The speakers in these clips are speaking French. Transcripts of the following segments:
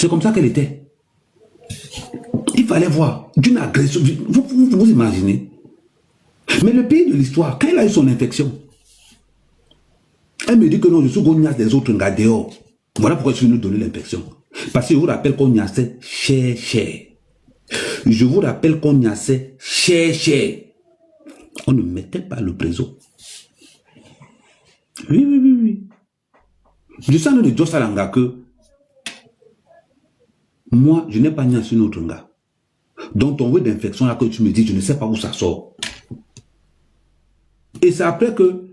C'est comme ça qu'elle était. Il fallait voir d'une agression. Vous imaginez? Mais le pire de l'histoire, quand elle a eu son infection, elle me dit que non, je suis gognasse des autres gars dehors. Voilà pourquoi je suis venu donner l'infection. Parce que je vous rappelle qu'on gnassait cher. Je vous rappelle qu'on gnassait cher. On ne mettait pas le préso. Oui. Je sens de Dieu Salanga que moi, je n'ai pas gnassé notre gars. Donc ton word d'infection là que tu me dis, je ne sais pas où ça sort. Et c'est après que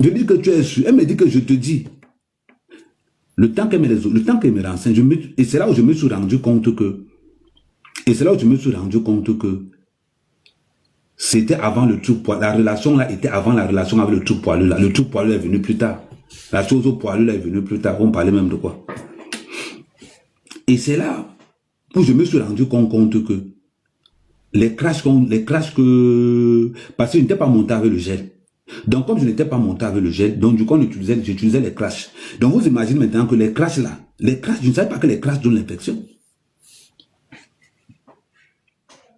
je dis que tu es sûr. Elle me dit que je te dis. Le temps qu'elle me renseigne, et c'est là où je me suis rendu compte que c'était avant le truc poilu. La relation là était avant la relation avec le truc poilu là. Le truc poilu est venu plus tard. La chose au poilu là est venue plus tard. On parlait même de quoi. Et c'est là où je me suis rendu compte que les crashs que... Parce que je n'étais pas monté avec le gel. Donc comme je n'étais pas monté avec le gel, donc du coup j'utilisais les crashs. Donc vous imaginez maintenant que les crashs là, je ne savais pas que les crashs donnent l'infection.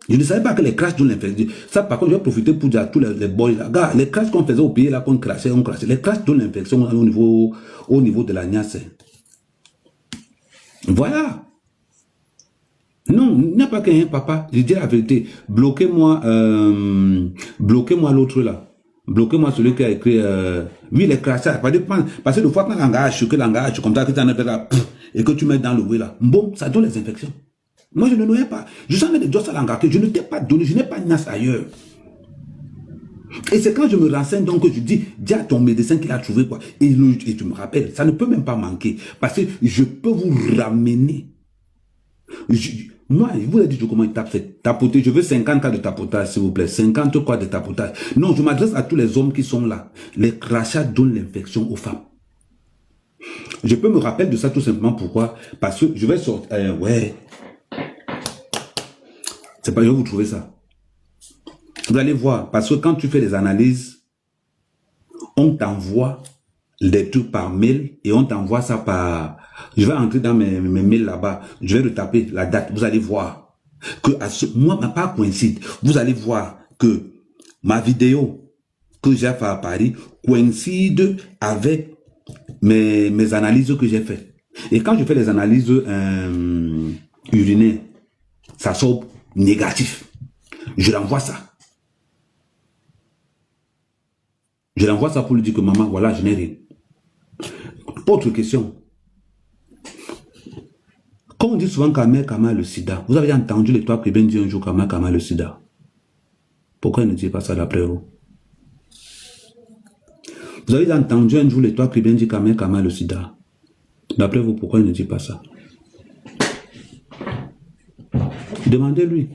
Je ne savais pas que les crashs donnent l'infection. Ça par contre je vais profiter pour dire à tous les boys là. Gars, les crashs qu'on faisait au pays là, qu'on crachait. Les crashs donnent l'infection au niveau de la niasse. Voilà. Non, il n'y a pas qu'un papa. Je dis la vérité. Bloquez-moi l'autre là. Bloquez-moi celui qui a écrit oui, les crachats. Parce que de fois quand l'engage comme ça, que tu en as là, et que tu mets dans le oui là, bon, ça donne les infections. Moi, je ne noyais pas. Je savais de Dios Salanga que je ne t'ai pas donné, je n'ai pas niasse ailleurs. Et c'est quand je me renseigne donc que je dis à ton médecin qu'il a trouvé quoi. Et tu me rappelles, ça ne peut même pas manquer. Parce que je peux vous ramener. Moi, je vous ai dit comment il tapoter. Je veux 50 cas de tapotage, s'il vous plaît. 50 cas de tapotage. Non, je m'adresse à tous les hommes qui sont là. Les crachats donnent l'infection aux femmes. Je peux me rappeler de ça tout simplement. Pourquoi? Parce que je vais sortir. Ouais. C'est pas, je vais vous trouver ça. Vous allez voir. Parce que quand tu fais des analyses, on t'envoie des trucs par mail et on t'envoie ça par... Je vais entrer dans mes mails là-bas. Je vais retaper la date. Vous allez voir que moi, ma part coïncide. Vous allez voir que ma vidéo que j'ai fait à Paris coïncide avec mes analyses que j'ai faites. Et quand je fais les analyses urinaires, ça sort négatif. Je l'envoie ça. Je l'envoie ça pour lui dire que maman, voilà, je n'ai rien. Autre question. Quand on dit souvent Kama le sida, vous avez entendu les trois qui viennent dire un jour Kama le sida. Pourquoi ils ne disent pas ça d'après vous? Vous avez entendu un jour les trois qui viennent dire Kama le sida. D'après vous, pourquoi ils ne disent pas ça? Demandez-lui.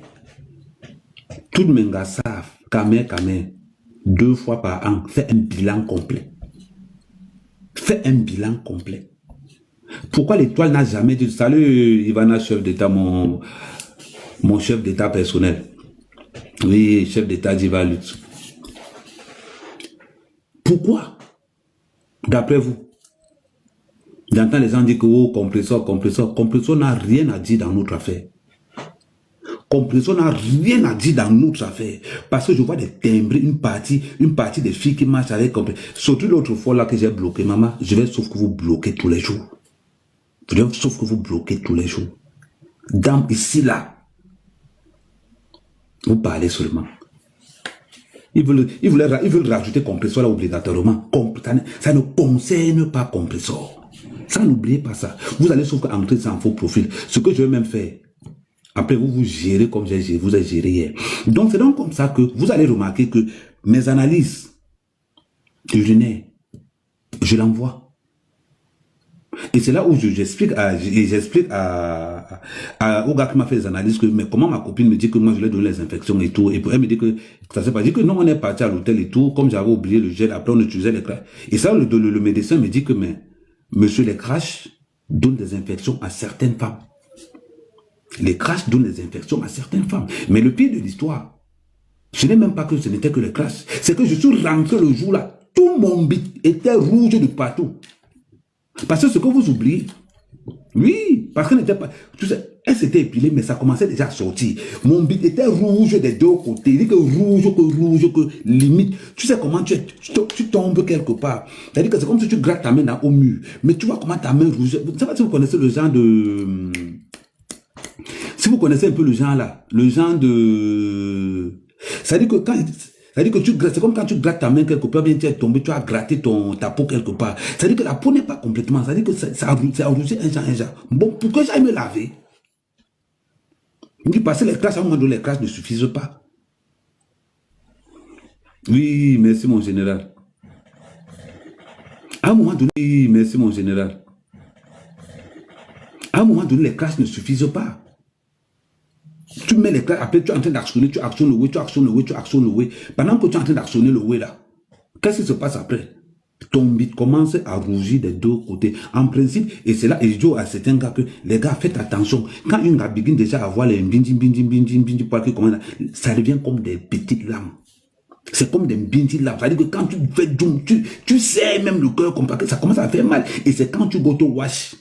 Tout le monde savent Kama, 2 fois par an, fait un bilan complet. Fait un bilan complet. Pourquoi l'étoile n'a jamais dit salut Ivana, chef d'État, mon chef d'État personnel. Oui, chef d'État d'Ivalut. Pourquoi? D'après vous? J'entends les gens dire que oh, compresseur. Compresseur n'a rien à dire dans notre affaire. Compresseur n'a rien à dire dans notre affaire. Parce que je vois des timbrés, une partie des filles qui marchent avec compresseur. Surtout l'autre fois là que j'ai bloqué, maman, je vais sauf que vous bloquez tous les jours. Sauf que vous bloquez tous les jours. Dans ici, là, vous parlez seulement. Ils veulent rajouter compresseur là obligatoirement. Ça ne concerne pas compresseur. Ça, n'oubliez pas ça. Vous allez sauf entrer sans faux profil. Ce que je vais même faire. Après, vous gérez comme vous avez géré hier. Donc, c'est donc comme ça que vous allez remarquer que mes analyses urinaires, je l'envoie. Et c'est là où j'explique au gars qui m'a fait les analyses que, mais comment ma copine me dit que moi je lui ai donné les infections et tout, et elle me dit que ça s'est pas dit que non, on est parti à l'hôtel et tout, comme j'avais oublié le gel, après on utilisait les crashs. Et ça, le médecin me dit que, mais, monsieur, les crashs donnent des infections à certaines femmes. Les crashs donnent des infections à certaines femmes. Mais le pire de l'histoire, ce n'est même pas que ce n'était que les crashs, c'est que je suis rentré le jour là, tout mon bit était rouge de partout. Parce que ce que vous oubliez, Oui, parce qu'elle n'était pas... Tu sais, elle s'était épilée, mais ça commençait déjà à sortir. Mon bit était rouge des deux côtés. Il dit que rouge, que limite. Tu sais comment tu tombes quelque part. C'est-à-dire que c'est comme si tu grattes ta main au mur. Mais tu vois comment ta main rouge... Je ne sais pas si vous connaissez le genre de... Si vous connaissez un peu le genre là, le genre de... C'est-à-dire que quand... C'est-à-dire que c'est comme quand tu grattes ta main quelque part, bien tu es tombé, tu as gratté ta peau quelque part. C'est-à-dire que la peau n'est pas complètement, c'est-à-dire que ça a rougi un genre. Bon, pourquoi j'aille me laver? Il me dit, parce que les crashs, à un moment donné, les crashs ne suffisent pas. Oui, merci mon général. À un moment donné, oui, merci mon général. À un moment donné, les crashs ne suffisent pas. Tu mets les classes, après tu es en train d'actionner, tu actionnes le way, tu actionnes le way, tu actionnes le way. Pendant que tu es en train d'actionner le way là, qu'est-ce qui se passe après? Ton bit commence à rougir des deux côtés. En principe, et c'est là, et je dis à certains gars que, les gars, faites attention. Quand une gars begin déjà à voir les bindi, ça devient comme des petites lames. C'est comme des bindi lames. C'est-à-dire que quand tu fais zoom, tu sais même le cœur comme ça commence à faire mal. Et c'est quand tu go to wash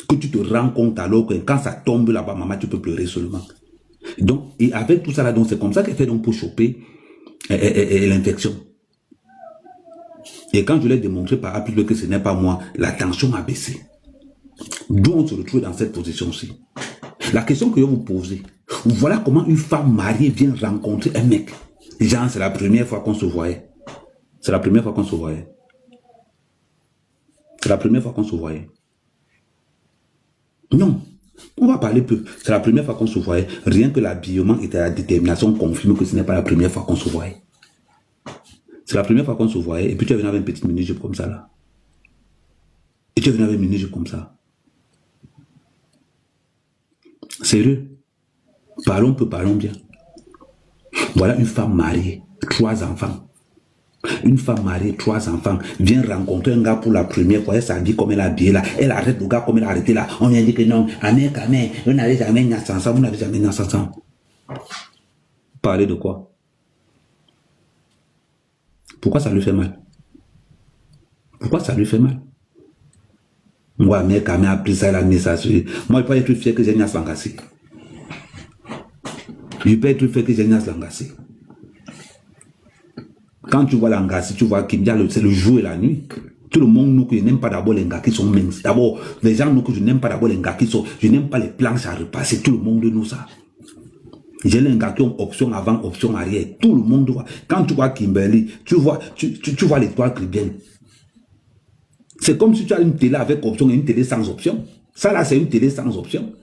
que tu te rends compte alors que quand ça tombe là-bas, maman, tu peux pleurer seulement. Donc, et avec tout ça là, donc c'est comme ça qu'elle fait donc pour choper l'infection. Et quand je l'ai démontré par A plus B que ce n'est pas moi, la tension a baissé. D'où on se retrouve dans cette position-ci. La question que je vais vous poser, voilà comment une femme mariée vient rencontrer un mec. Genre, c'est la première fois qu'on se voyait. C'est la première fois qu'on se voyait. C'est la première fois qu'on se voyait. Non, on va parler peu. C'est la première fois qu'on se voyait. Rien que l'habillement et la détermination confirment que ce n'est pas la première fois qu'on se voyait. C'est la première fois qu'on se voyait. Et puis tu es venu avec une petite mini-jupe comme ça là. Et tu es venu avec une mini-jupe comme ça. Sérieux. Parlons peu, parlons bien. Voilà une femme mariée, 3 enfants. Une femme mariée, 3 enfants, vient rencontrer un gars pour la première fois, elle s'habille comme elle a habillé là, elle arrête le gars comme elle a arrêté là. On vient dire que non, Amé, vous n'avez jamais niasse ensemble, vous n'avez jamais niasse ensemble. Parler de quoi? Pourquoi ça lui fait mal? Pourquoi ça lui fait mal? Moi, Amé a pris ça, elle a mis ça sur lui. Moi, je peux être fier que j'ai niasse l'engassé. Je peux être fier que j'ai niasse l'engassé. Quand tu vois l'angassi, tu vois qu'il y a c'est le jour et la nuit. Tout le monde nous que je n'aime pas d'abord les gars qui sont minces. D'abord, les gens nous que je n'aime pas d'abord les gars qui sont. Je n'aime pas les planches à repasser. Tout le monde nous ça. J'ai les gars qui ont option avant, option arrière. Tout le monde voit. Quand tu vois Kimberly, tu vois l'étoile qui vient. C'est comme si tu as une télé avec option et une télé sans option. Ça là, c'est une télé sans option.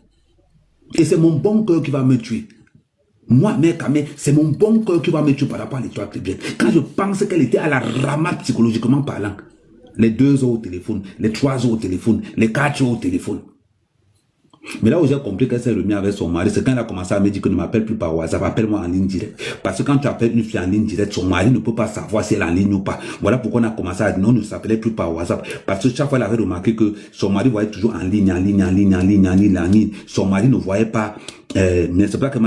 Et c'est mon bon cœur qui va me tuer. Moi, mec, c'est mon bon cœur qui va me tuer par rapport à l'étoile qui vient. Quand je pense qu'elle était à la ramade psychologiquement parlant, les 2 heures au téléphone, les 3 heures au téléphone, les 4 heures au téléphone. Mais là où j'ai compris qu'elle s'est remise avec son mari, c'est quand elle a commencé à me dire que ne m'appelle plus par WhatsApp, appelle-moi en ligne directe. Parce que quand tu appelles une fille en ligne directe, son mari ne peut pas savoir si elle est en ligne ou pas. Voilà pourquoi on a commencé à dire non, on ne s'appelait plus par WhatsApp. Parce que chaque fois, elle avait remarqué que son mari voyait toujours en ligne. Son mari ne voyait pas, mais c'est pas que